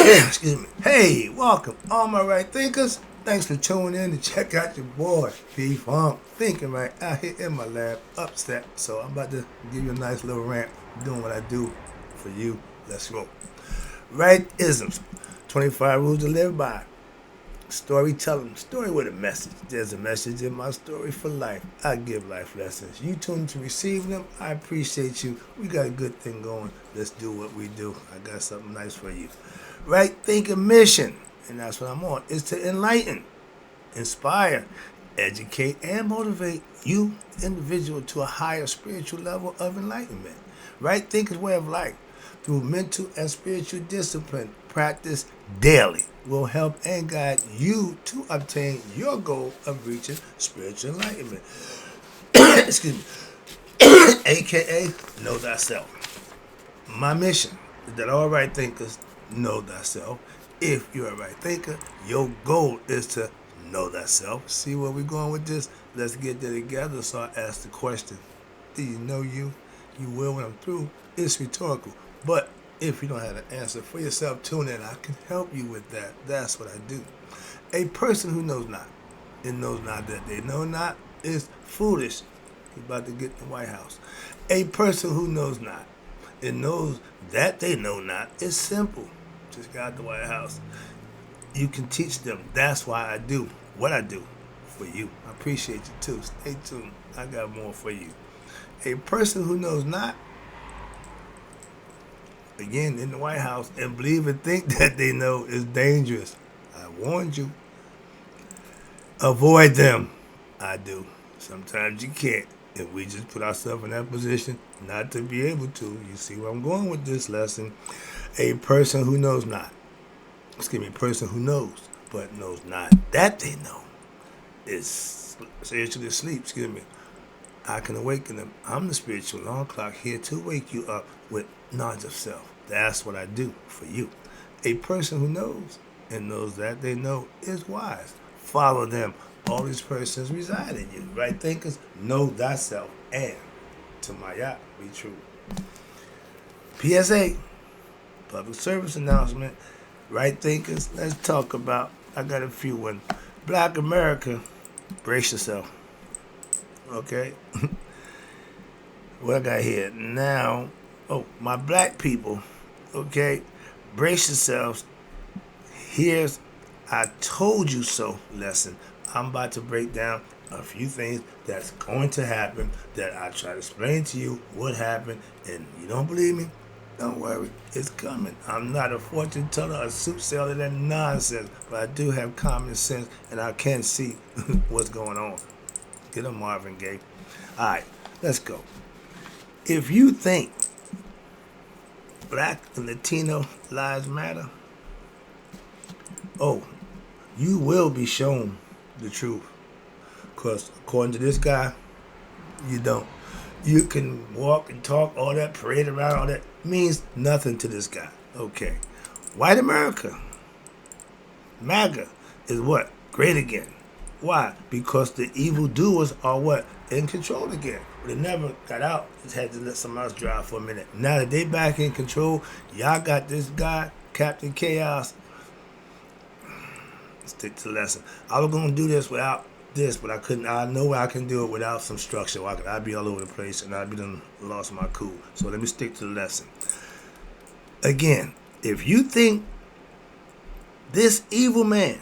Excuse me. Hey, welcome, all my right thinkers. Thanks for tuning in to check out your boy, P Funk. Thinking right out here in my lab, upset. So I'm about to give you a nice little rant, doing what I do for you. Let's go. Right isms. 25 rules to live by. Storytelling. Story with a message. There's a message in my story for life. I give life lessons. You tune to receive them. I appreciate you. We got a good thing going. Let's do what we do. I got something nice for you. Right thinking mission, and that's what I'm on, is to enlighten, inspire, educate, and motivate you, individual, to a higher spiritual level of enlightenment. Right thinking way of life through mental and spiritual discipline practice daily will help and guide you to obtain your goal of reaching spiritual enlightenment. Excuse me. AKA know thyself. My mission is that all right thinkers know thyself. If you're a right thinker, your goal is to know thyself. See where we're going with this? Let's get there together. So I ask the question, do you know you? You will when I'm through. It's rhetorical. But if you don't have an answer for yourself, tune in. I can help you with that. That's what I do. A person who knows not, and knows not that they know not, is foolish. He's about to get in the White House. A person who knows not and knows that they know not is simple. Just got out the White House. You can teach them. That's why I do what I do for you. I appreciate you too. Stay tuned. I got more for you. A person who knows not, again, in the White House, and believe and think that they know is dangerous. I warned you. Avoid them. I do. Sometimes you can't. If we just put ourselves in that position not to be able to, you see where I'm going with this lesson. A person who knows not, a person who knows, but knows not that they know, is spiritually asleep, I can awaken them. I'm the spiritual alarm clock here to wake you up with knowledge of self. That's what I do for you. A person who knows and knows that they know is wise. Follow them. All these persons reside in you. Right thinkers, know thyself, and to my yacht, be true. PSA, public service announcement. Right thinkers, let's talk about, I got a few ones. Black America, brace yourself. Okay? What I got here now? Oh, my black people, okay? Brace yourselves. Here's I told you so lesson. I'm about to break down a few things that's going to happen that I try to explain to you what happened, and you don't believe me? Don't worry, it's coming. I'm not a fortune teller, a soothsayer, that nonsense, but I do have common sense, and I can see what's going on. Get a Marvin Gaye. All right, let's go. If you think Black and Latino lives matter, oh, you will be shown the truth. Because according to this guy, you don't. You can walk and talk, all that, parade around, all that means nothing to this guy. Okay. White America, MAGA, is what? Great again. Why? Because the evildoers are what? In control again. But they never got out. Just had to let someone else drive for a minute. Now that they back in control, y'all got this guy, Captain Chaos. Stick to the lesson. I was going to do this without this, but I couldn't. I know I can do it without some structure. I'd be all over the place and I'd be done lost my cool. So let me stick to the lesson. Again, if you think this evil man,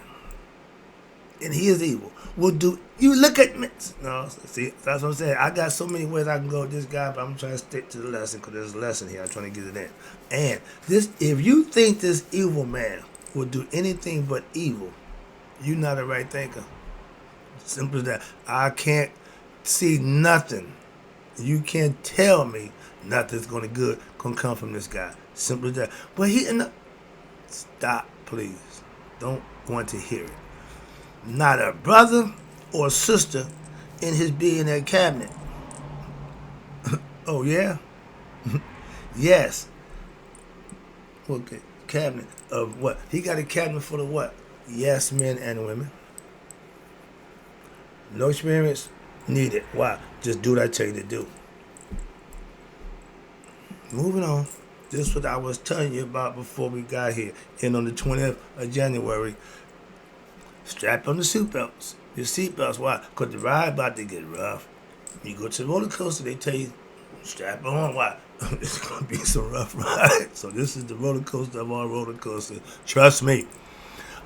and he is evil, will do, you look at me. No, see, that's what I'm saying. I got so many ways I can go with this guy, but I'm trying to stick to the lesson because there's a lesson here. I'm trying to get it in. And this, if you think this evil man will do anything but evil, you're not a right thinker. Simple as that. I can't see nothing. You can't tell me nothing's gonna come from this guy. Simple as that. But stop, please. Don't want to hear it. Not a brother or sister in his billionaire cabinet. Oh yeah? Yes. Okay. Cabinet of what? He got a cabinet full of what? Yes, men and women. No experience needed. Why? Just do what I tell you to do. Moving on. This is what I was telling you about before we got here. And on the 20th of January, strap on the seatbelts. Your seatbelts. Why? Because the ride about to get rough. You go to the roller coaster, they tell you, strap on. Why? It's going to be some rough ride. So this is the roller coaster of all roller coasters. Trust me.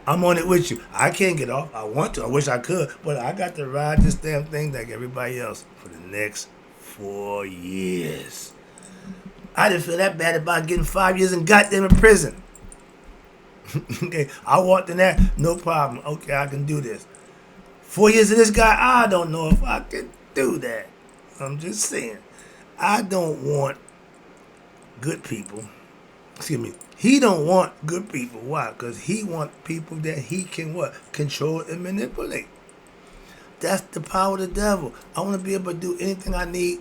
I'm on it with you. I can't get off. I want to. I wish I could. But I got to ride this damn thing like everybody else for the next 4 years. I didn't feel that bad about getting 5 years in goddamn prison. Okay, I walked in there, no problem. Okay, I can do this. 4 years of this guy, I don't know if I can do that. I'm just saying. I don't want good people. Excuse me. He don't want good people. Why? Because he want people that he can what? Control and manipulate. That's the power of the devil. I want to be able to do anything I need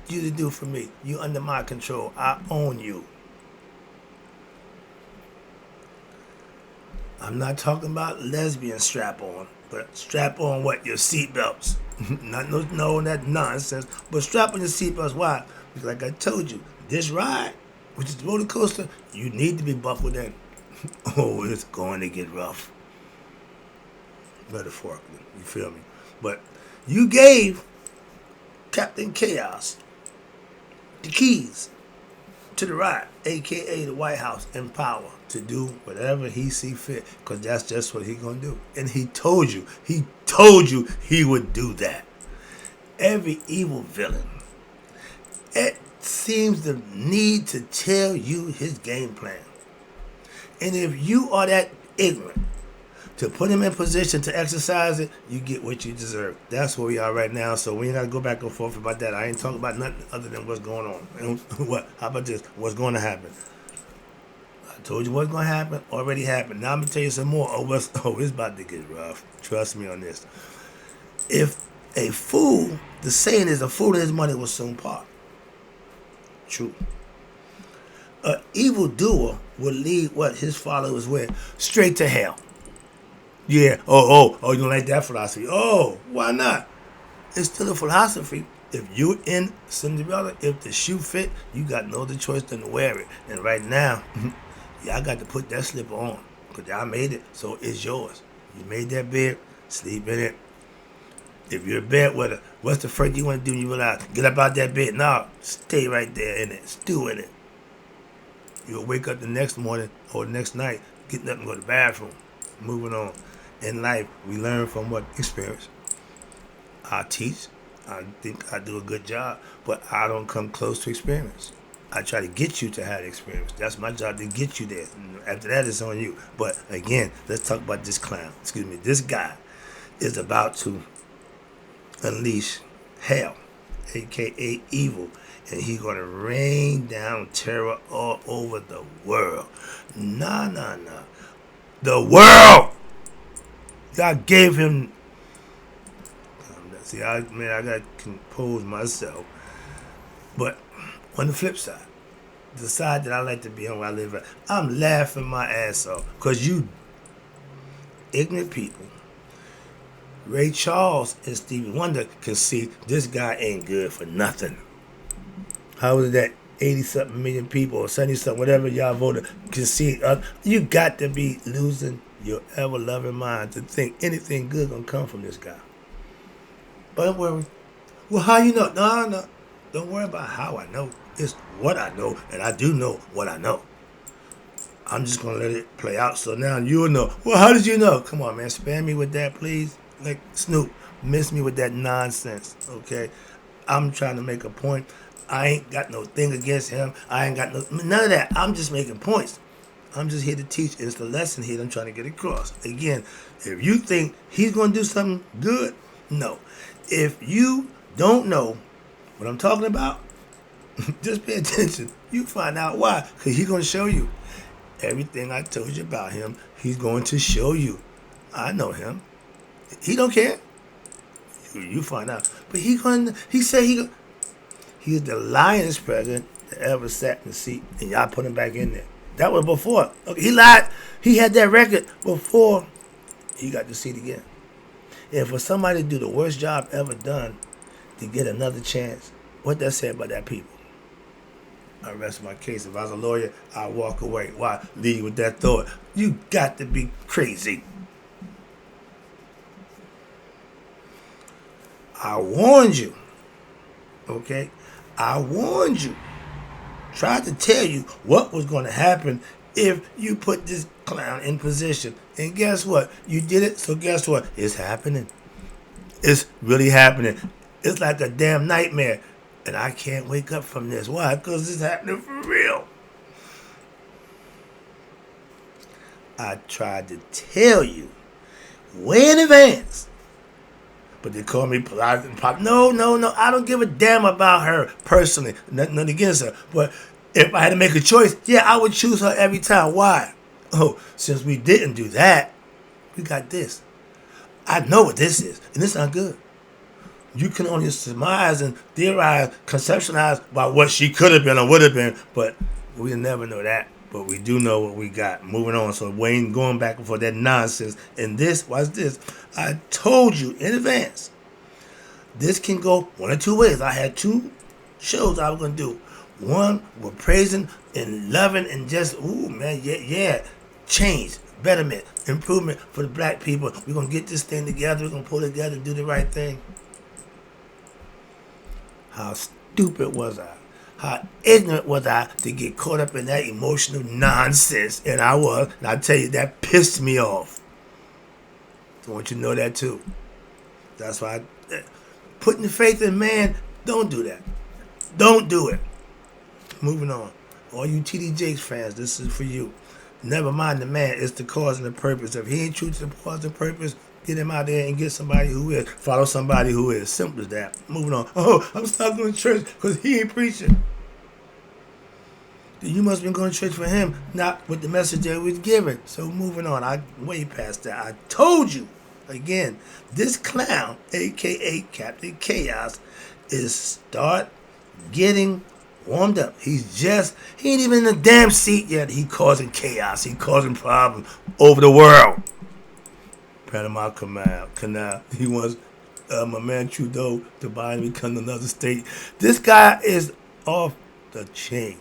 you to do for me. You under my control. I own you. I'm not talking about lesbian strap on, but strap on what? Your seatbelts. Not no that nonsense. But strap on your seatbelts. Why? Because like I told you, this ride, which is the roller coaster, you need to be buckled in. Oh, it's going to get rough. Metaphorically, you feel me? But you gave Captain Chaos the keys to the ride, a.k.a. the White House, and power to do whatever he see fit, because that's just what he gonna do. And he told you he would do that. Every evil villain, it seems to need to tell you his game plan. And if you are that ignorant to put him in position to exercise it, you get what you deserve. That's where we are right now. So we ain't got to go back and forth about that. I ain't talking about nothing other than what's going on. And what? How about this? What's going to happen? I told you what's going to happen. Already happened. Now I'm going to tell you some more. It's about to get rough. Trust me on this. If a fool, the saying is, a fool and his money will soon part. True. An evildoer will lead what his followers with straight to hell. Yeah. You don't like that philosophy? Oh, why not? It's still a philosophy. If you're in Cinderella, if the shoe fit, you got no other choice than to wear it. And right now, y'all got to put that slipper on, because y'all made it, so it's yours. You made that bed, sleep in it. If you're a bed wetter, what's the first you want to do when you realize, get up out that bed? No, stay right there in it, stew in it. You'll wake up the next morning or the next night, getting up and go to the bathroom. Moving on. In life, we learn from what experience. I teach. I think I do a good job, but I don't come close to experience. I try to get you to have experience. That's my job, to get you there. After that, it's on you. But again, let's talk about this clown. Excuse me. This guy is about to unleash hell, a.k.a. evil. And he's going to rain down terror all over the world. Nah. The world! God gave him... See, I got to compose myself. But on the flip side, the side that I like to be on where I live at, I'm laughing my ass off. Because you ignorant people, Ray Charles and Stevie Wonder, can see this guy ain't good for nothing. How is that 80-something million people or 70-something, whatever y'all voted, can see? You got to be losing your ever-loving mind to think anything good gonna come from this guy. But don't worry. Well, how you know? No. Don't worry about how I know. It's what I know, and I do know what I know. I'm just gonna let it play out, so now you'll know. Well, how did you know? Come on, man. Spam me with that, please. Like Snoop, miss me with that nonsense, okay? I'm trying to make a point. I ain't got no thing against him. I ain't got none of that. I'm just making points. I'm just here to teach. It's the lesson here that I'm trying to get across. Again, if you think he's going to do something good, no. If you don't know what I'm talking about, just pay attention. You find out why. Because he's going to show you. Everything I told you about him, he's going to show you. I know him. He don't care. You find out. But he said he's the lyingest president that ever sat in the seat, and y'all put him back in there. That was before. Okay, he lied. He had that record before he got the seat again. And for somebody to do the worst job ever done to get another chance, what that say about that people? I rest my case. If I was a lawyer, I'd walk away. Why? Leave you with that thought. You got to be crazy. I warned you. Okay? I warned you. Tried to tell you what was going to happen if you put this clown in position. And guess what? You did it, so guess what? It's happening. It's really happening. It's like a damn nightmare. And I can't wake up from this. Why? Because it's happening for real. I tried to tell you way in advance. But they call me pop. No. I don't give a damn about her personally. Nothing against her. But if I had to make a choice, yeah, I would choose her every time. Why? Oh, since we didn't do that, we got this. I know what this is, and it's not good. You can only surmise and theorize, conceptualize about what she could have been or would have been, but we'll never know that. But we do know what we got. Moving on. So Wayne going back and forth that nonsense. And this, watch this. I told you in advance. This can go one or two ways. I had two shows I was going to do. One, we're praising and loving and just, ooh, man, yeah. Change, betterment, improvement for the black people. We're going to get this thing together. We're going to pull together and do the right thing. How stupid was I? How ignorant was I to get caught up in that emotional nonsense? And I was. And I tell you, that pissed me off. I want you to know that too. That's why putting faith in man, don't do that. Don't do it. Moving on. All you TD Jakes fans, this is for you. Never mind the man, it's the cause and the purpose. If he ain't true to the cause and purpose, get him out there and get somebody who is. Follow somebody who is. Simple as that. Moving on. Oh, I'm stuck going to church because he ain't preaching. Then you must have been going to church for him, not with the message that was given. So moving on. I way past that. I told you, again, this clown, a.k.a. Captain Chaos, is start getting warmed up. He ain't even in the damn seat yet. He causing chaos. He causing problems over the world. Panama Canal. He wants my man Trudeau to buy and become another state. This guy is off the chain.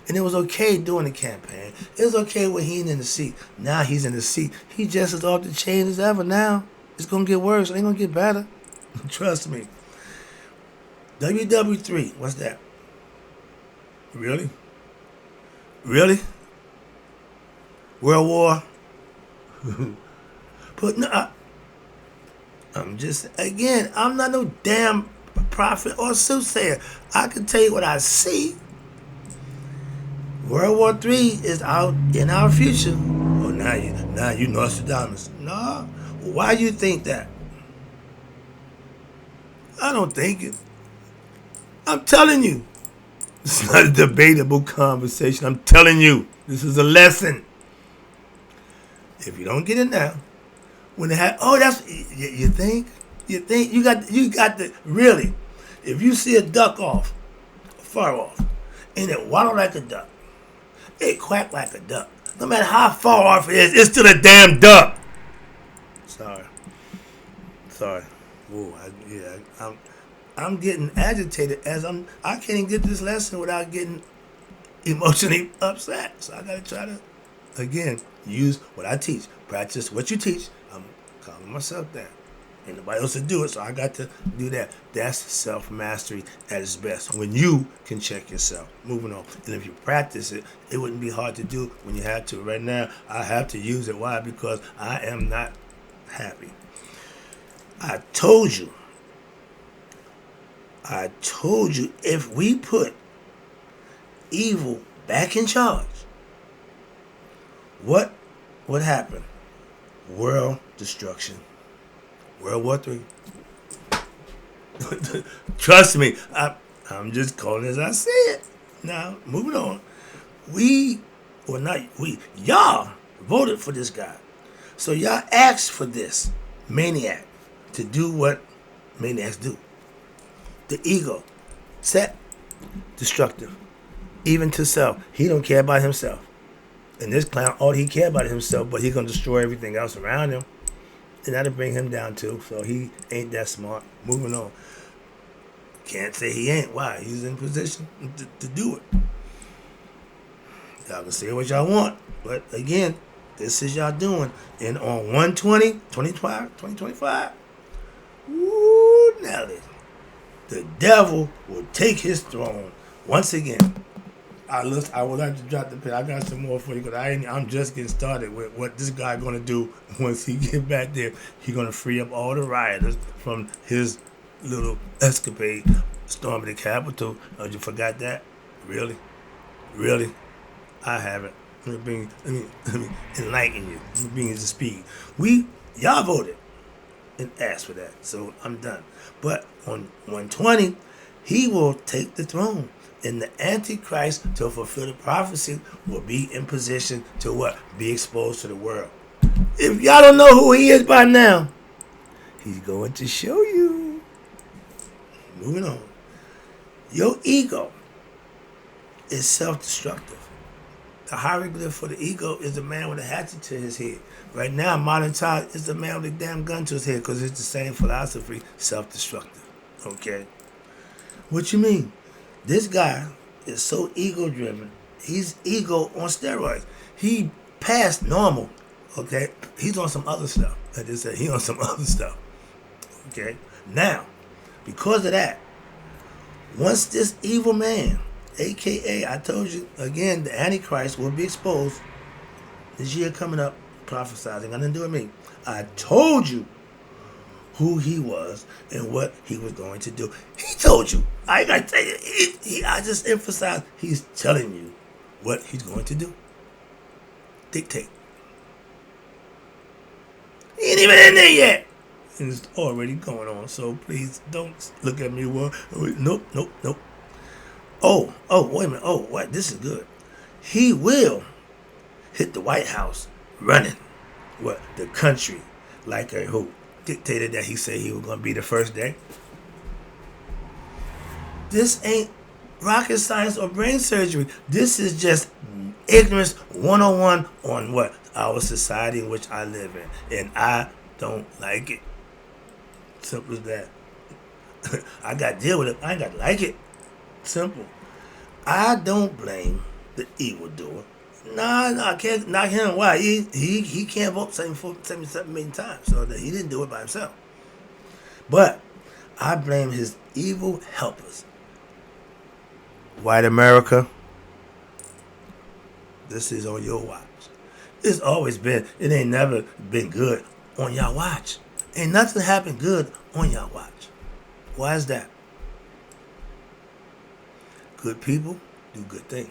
And it was okay during the campaign. It was okay when he ain't in the seat. Now he's in the seat. He just as off the chain as ever now. It's going to get worse. It ain't going to get better. Trust me. WW3. What's that? Really? Really? World War? But no, I'm just, again, I'm not no damn prophet or soothsayer. I can tell you what I see. World War III is out in our future. Oh, now you Nostradamus. No. Why you think that? I don't think it. I'm telling you. It's not a debatable conversation. I'm telling you. This is a lesson. If you don't get it now, when they have, oh, that's, you think you got the, really, if you see a duck far off, and it waddle like a duck, it quack like a duck, no matter how far off it is, it's still a damn duck. Sorry. Ooh, I'm getting agitated I can't even get this lesson without getting emotionally upset. So I gotta try to, again, use what I teach, practice what you teach. I'm calming myself down. Ain't nobody else to do it, so I got to do that. That's self-mastery at its best, when you can check yourself. Moving on. And if you practice it, it wouldn't be hard to do when you have to. Right now, I have to use it. Why? Because I am not happy. I told you, if we put evil back in charge, what would happen? World destruction. World War III. Trust me, I'm just calling it as I see it. Now, moving on. Y'all voted for this guy. So y'all asked for this maniac to do what maniacs do. The ego, set, destructive, even to self. He don't care about himself. And this clown, all he care about himself, but he gonna destroy everything else around him. And that'll bring him down too. So he ain't that smart. Moving on. Can't say he ain't. Why? He's in position to do it. Y'all can say what y'all want. But again, this is y'all doing. And on 2025, woo, Nelly, the devil will take his throne once again. I would like to drop the pin. I got some more for you because I'm just getting started with what this guy gonna do once he get back there. He gonna free up all the rioters from his little escapade, storming the Capitol. Oh, you forgot that? Really? I haven't. Let me enlighten you. Let me bring you to speed. Y'all voted and asked for that, so I'm done. But on 120, he will take the throne. And the Antichrist, to fulfill the prophecy, will be in position to what? Be exposed to the world. If y'all don't know who he is by now, he's going to show you. Moving on. Your ego is self-destructive. The hieroglyph for the ego is the man with a hatchet to his head. Right now, modern time is the man with a damn gun to his head because it's the same philosophy, self-destructive. Okay? What you mean? This guy is so ego-driven. He's ego on steroids. He passed normal. Okay? He's on some other stuff. I just said he on some other stuff. Okay? Now, because of that, once this evil man, a.k.a. I told you, again, the Antichrist will be exposed this year coming up, prophesizing. Nothing to do with me. I told you who he was and what he was going to do. He told you. I got to tell you, I just emphasized he's telling you what he's going to do. Dictate. He ain't even in there yet. And it's already going on, so please don't look at me. Well, nope. Oh, wait a minute. Oh, what? This is good. He will hit the White House running. What? The country. Like a who? Dictator that he said he was going to be the first day. This ain't rocket science or brain surgery. This is just ignorance 101 on what? Our society in which I live in. And I don't like it. Simple as that. I got to deal with it. I ain't got to like it. Simple. I don't blame the evildoer. Nah, I can't knock him. Why? He can't vote 77 million times, so that he didn't do it by himself. But I blame his evil helpers. White America, this is on your watch. It's always been, it ain't never been good on y'all watch. Ain't nothing happened good on y'all watch. Why is that? Good people do good things.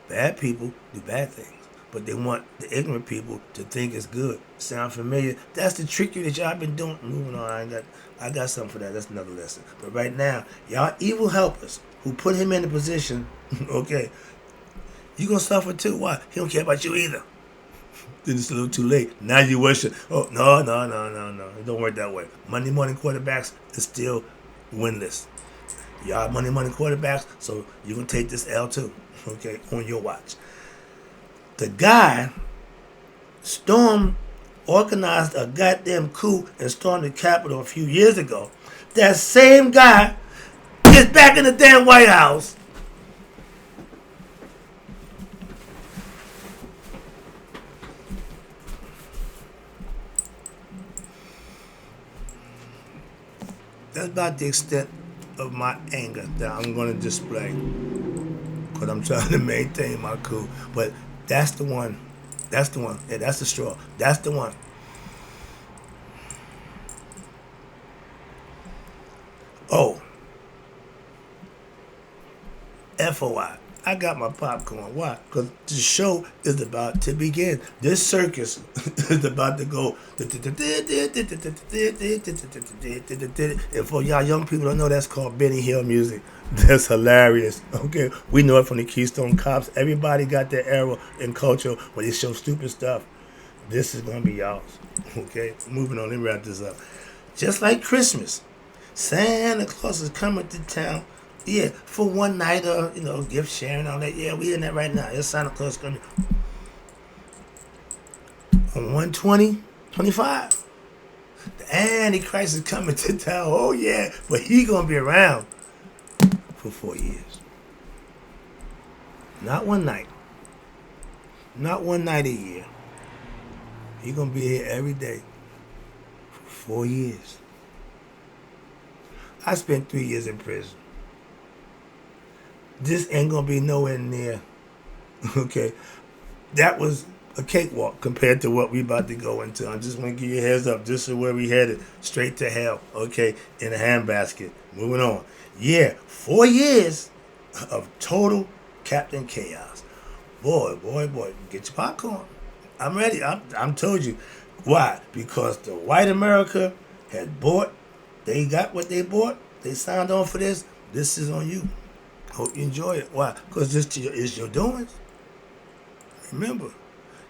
Bad people do bad things. But they want the ignorant people to think it's good. Sound familiar? That's the trickery that y'all been doing. Moving on, I got something for that. That's another lesson. But right now, y'all evil helpers who put him in a position, okay, you gonna suffer too. Why? He don't care about you either. Then it's a little too late. Now you worship. Oh, no. It don't work that way. Monday morning quarterbacks is still winless. Y'all Monday morning quarterbacks, so you're going to take this L too, okay, on your watch. The guy organized a goddamn coup and stormed the Capitol a few years ago. That same guy is back in the damn White House. That's about the extent of my anger that I'm going to display because I'm trying to maintain my cool. But that's the one. Yeah, that's the straw. That's the one. Oh. FOI. I got my popcorn. Why? Because the show is about to begin. This circus is about to go. And for y'all young people don't know, that's called Benny Hill music. That's hilarious. Okay, we know it from the Keystone Cops. Everybody got their era in culture where they show stupid stuff. This is gonna be y'all's. Okay, moving on. Let me wrap this up. Just like Christmas, Santa Claus is coming to town. Yeah, for one night, gift sharing, all that. Yeah, we in that right now. It's Santa Claus coming. On 1/20/25, the Antichrist is coming to town. Oh, yeah, but he going to be around for 4 years. Not one night, Not one night a year. You're going to be here every day for 4 years. I spent 3 years in prison. This ain't going to be nowhere near, okay? That was a cakewalk compared to what we about to go into. I just want to give you a heads up. This is where we headed. Straight to hell, okay? In a handbasket. Moving on. Yeah, 4 years of total Captain Chaos. Boy, boy, boy. Get your popcorn. I'm ready. I'm told you. Why? Because the white America had bought. They got what they bought. They signed on for this. This is on you. Hope you enjoy it. Why? Because this is your doings. Remember,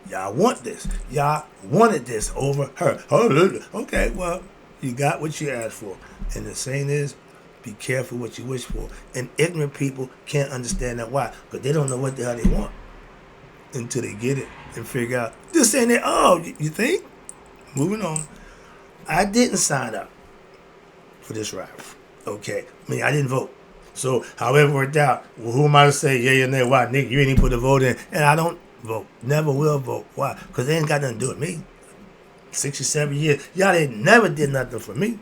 y'all want this. Y'all wanted this over her. Okay, well, you got what you asked for. And the saying is, be careful what you wish for. And ignorant people can't understand that. Why? Because they don't know what the hell they want until they get it and figure out, this ain't it. Oh, you think? Moving on. I didn't sign up for this ride. Okay. I mean, I didn't vote. So, however it worked out, well, who am I to say yay or nay? Why, Nick, you ain't even put a vote in. And I don't vote. Never will vote. Why? Because they ain't got nothing to do with me. 67 years. Y'all ain't never did nothing for me.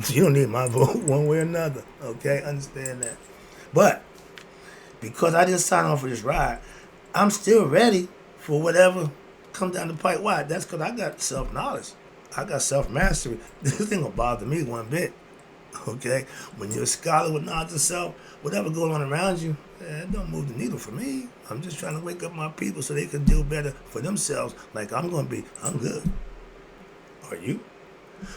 You don't need my vote one way or another. Okay? Understand that. But, because I didn't sign on for this ride, I'm still ready for whatever comes down the pipe. Why? That's because I got self-knowledge. I got self-mastery. This ain't gonna bother me one bit. Okay? When you're a scholar with knowledge of self, whatever going on around you, it don't move the needle for me. I'm just trying to wake up my people so they can do better for themselves like I'm gonna be. I'm good. Are you?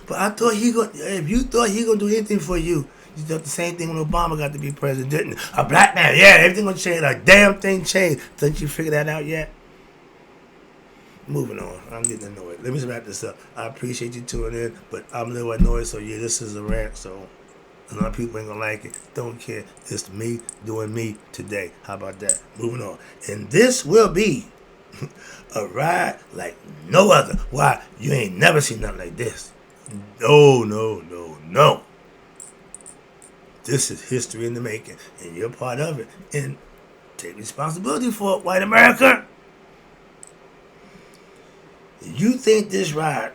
But I thought if you thought he gonna do anything for you, you thought the same thing when Obama got to be president, didn't it? A black man, yeah, everything gonna change. A damn thing changed. Didn't you figure that out yet? Moving on. I'm getting annoyed. Let me just wrap this up. I appreciate you tuning in, but I'm a little annoyed, so yeah, this is a rant, so a lot of people ain't gonna like it. Don't care. It's me doing me today. How about that? Moving on. And this will be a ride like no other. Why? You ain't never seen nothing like this. No, no, no, no. This is history in the making, and you're part of it. And take responsibility for it, white America. You think this ride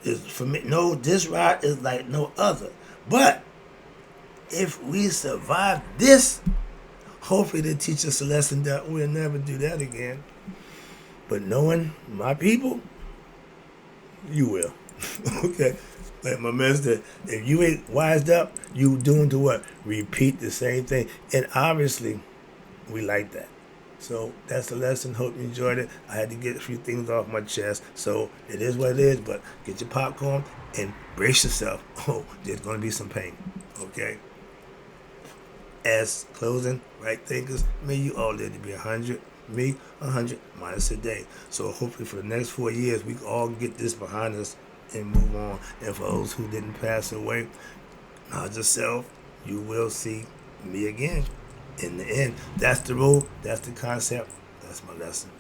is for me? No, this ride is like no other. But if we survive this, hopefully they teach us a lesson that we'll never do that again. But knowing my people, you will. Okay? Like my man said, if you ain't wised up, you doomed to what? Repeat the same thing. And obviously, we like that. So that's the lesson. Hope you enjoyed it. I had to get a few things off my chest. So it is what it is, but get your popcorn and brace yourself. Oh, there's going to be some pain. Okay? As closing, right thinkers, may you all live to be 100. Me, 100 minus a day. So hopefully for the next 4 years, we can all get this behind us and move on. And for those who didn't pass away, knowledge yourself, you will see me again. In the end, that's the rule, that's the concept, that's my lesson.